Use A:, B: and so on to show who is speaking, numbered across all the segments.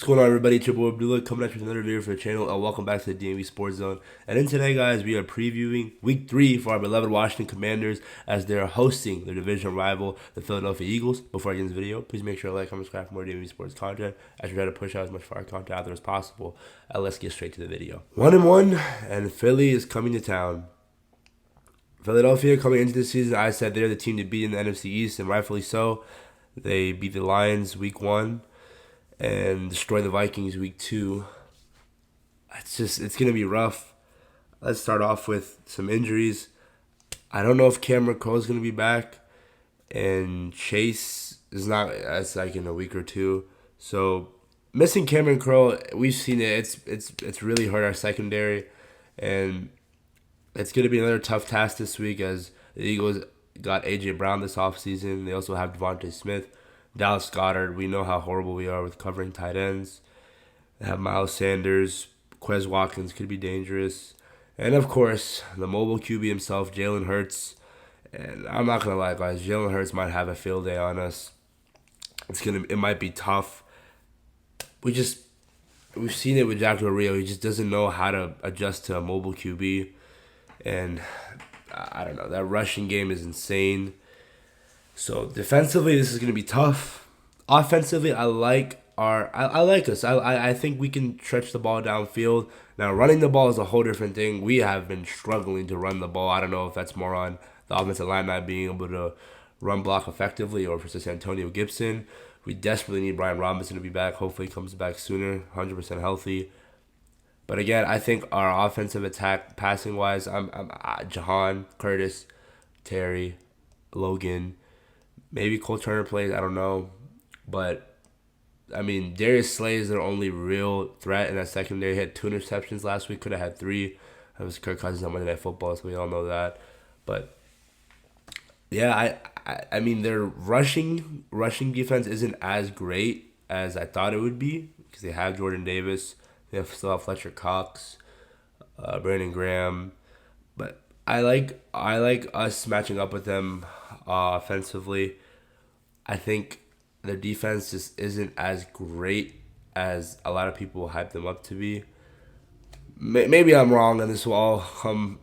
A: What's going on, everybody? It's your boy Blue coming at you with another video for the channel, and welcome back to the DMV Sports Zone. And in today, guys, we are previewing Week 3 for our beloved Washington Commanders as they're hosting their division rival, the Philadelphia Eagles. Before I get into the video, please make sure to like, comment, subscribe for more DMV Sports content as we try to push out as much fire content out there as possible. And let's get straight to the video. 1-1, and Philly is coming to town. Philadelphia coming into the season, I said they're the team to beat in the NFC East, and rightfully so. They beat the Lions Week 1. And destroy the Vikings Week 2. It's going to be rough. Let's start off with some injuries. I don't know if Cameron Crowe is going to be back, and Chase is not. That's like in a week or two. So missing Cameron Crowe, we've seen it. It's really hurt our secondary, and it's going to be another tough task this week as the Eagles got A.J. Brown this offseason. They also have Devontae Smith. Dallas Goedert, we know how horrible we are with covering tight ends. They have Miles Sanders. Quez Watkins could be dangerous. And, of course, the mobile QB himself, Jalen Hurts. And I'm not going to lie, guys. Jalen Hurts might have a field day on us. It might be tough. We've seen it with Jack Del Rio. He just doesn't know how to adjust to a mobile QB. And I don't know. That rushing game is insane. So defensively, this is going to be tough. Offensively, I like us. I think we can stretch the ball downfield. Now, running the ball is a whole different thing. We have been struggling to run the ball. I don't know if that's more on the offensive line not being able to run block effectively or if it's just Antonio Gibson. We desperately need Brian Robinson to be back. Hopefully, he comes back sooner, 100% healthy. But again, I think our offensive attack, passing wise, I'm Jahan, Curtis, Terry, Logan. Maybe Cole Turner plays, I don't know. But, I mean, Darius Slay is their only real threat in that secondary. He had 2 interceptions last week, could have had 3. That was Kirk Cousins on Monday Night Football, so we all know that. But, yeah, I mean, their rushing defense isn't as great as I thought it would be because they have Jordan Davis. They still have Fletcher Cox, Brandon Graham. But I like us matching up with them offensively. I think their defense just isn't as great as a lot of people hype them up to be. Maybe I'm wrong, and this will all come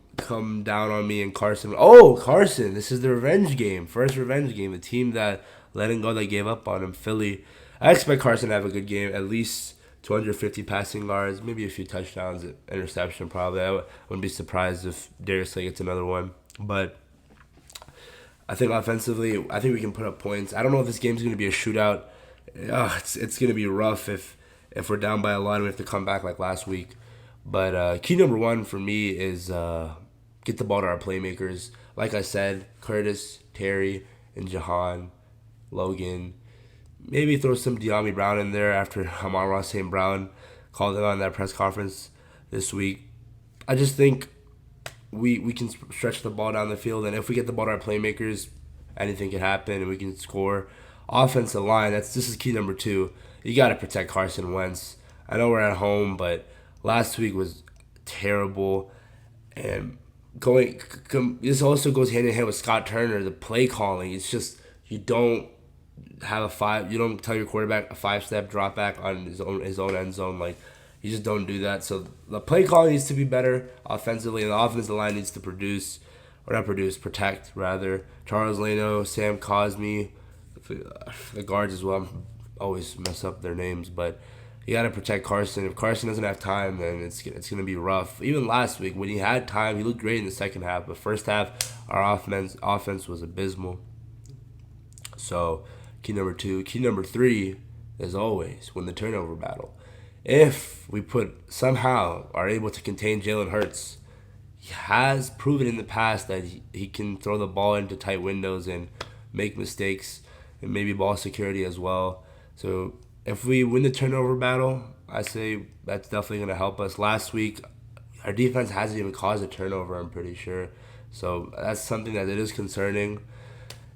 A: down on me and Carson. Oh, Carson! This is the revenge game, first revenge game. The team that let him go, that gave up on him, Philly. I expect Carson to have a good game, at least 250 passing yards, maybe a few touchdowns, interception probably. I wouldn't be surprised if Darius Slay gets another one, but I think offensively, I think we can put up points. I don't know if this game's going to be a shootout. It's going to be rough if we're down by a lot and we have to come back like last week. But key number 1 for me is get the ball to our playmakers. Like I said, Curtis, Terry, and Jahan, Logan. Maybe throw some De'Ami Brown in there after Amon-Ra St. Brown called it on that press conference this week. I just think we can stretch the ball down the field, and if we get the ball to our playmakers, anything can happen, and we can score. Offensive line, this is key number 2. You got to protect Carson Wentz. I know we're at home, but last week was terrible, and this also goes hand in hand with Scott Turner. The play calling, it's just you don't tell your quarterback a 5-step drop back on his own end zone. Like, you just don't do that. So the play calling needs to be better offensively, and the offensive line needs to protect rather. Charles Leno, Sam Cosmi, the guards as well. I always mess up their names, but you got to protect Carson. If Carson doesn't have time, then it's going to be rough. Even last week, when he had time, he looked great in the second half. But first half, our offense was abysmal. So key number 2. Key number 3, as always, win the turnover battle. If we somehow are able to contain Jalen Hurts, he has proven in the past that he can throw the ball into tight windows and make mistakes, and maybe ball security as well. So if we win the turnover battle, I say that's definitely going to help us. Last week, our defense hasn't even caused a turnover, I'm pretty sure. So that's something that it is concerning.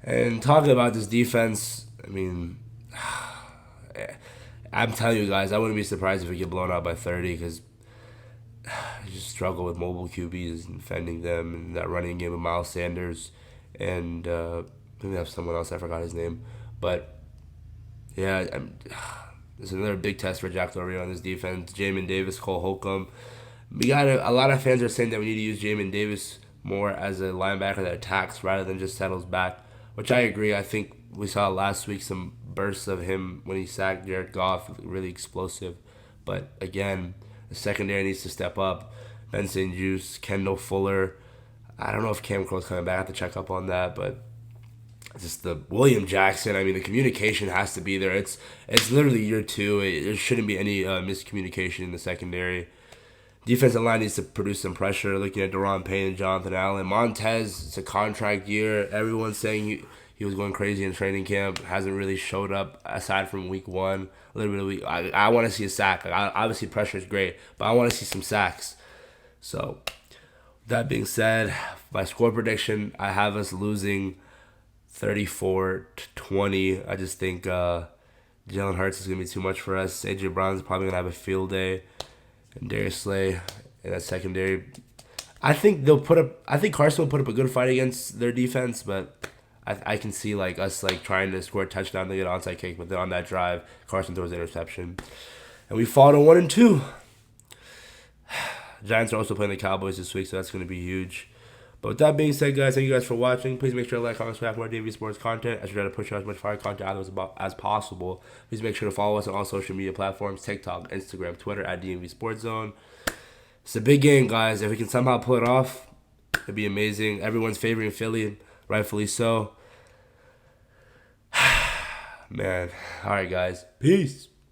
A: And talking about this defense, I mean, I'm telling you guys, I wouldn't be surprised if we get blown out by 30 because I just struggle with mobile QBs and defending them and that running game with Miles Sanders and maybe have someone else, I forgot his name. But yeah, It's another big test for Jack Del Rio on this defense. Jamin Davis, Cole Holcomb. We got a lot of fans are saying that we need to use Jamin Davis more as a linebacker that attacks rather than just settles back, which I agree. I think we saw last week some bursts of him when he sacked Jared Goff, really explosive. But again, the secondary needs to step up. Ben St. Juste, Kendall Fuller. I don't know if Cam Crow's coming back. I have to check up on that, but just the William Jackson. I mean, the communication has to be there. It's literally year two. There shouldn't be any miscommunication in the secondary. Defensive line needs to produce some pressure. Looking at Deron Payne and Jonathan Allen. Montez, it's a contract year. Everyone's saying he was going crazy in training camp. Hasn't really showed up aside from week one. A little bit of week. I want to see a sack. Obviously, pressure is great, but I want to see some sacks. So, that being said, my score prediction, I have us losing 34-20. I just think Jalen Hurts is going to be too much for us. A.J. Brown's probably going to have a field day. And Darius Slay in that secondary. I think Carson will put up a good fight against their defense, but I can see us trying to score a touchdown to get an onside kick, but then on that drive, Carson throws an interception. And we fall to 1-2. Giants are also playing the Cowboys this week, so that's going to be huge. But with that being said, guys, thank you guys for watching. Please make sure to like, comment, subscribe for more DMV Sports content. I should try to push out as much fire content out as possible. Please make sure to follow us on all social media platforms, TikTok, Instagram, Twitter, at DMVSportsZone. It's a big game, guys. If we can somehow pull it off, it'd be amazing. Everyone's favoring Philly, rightfully so. Man. All right, guys. Peace.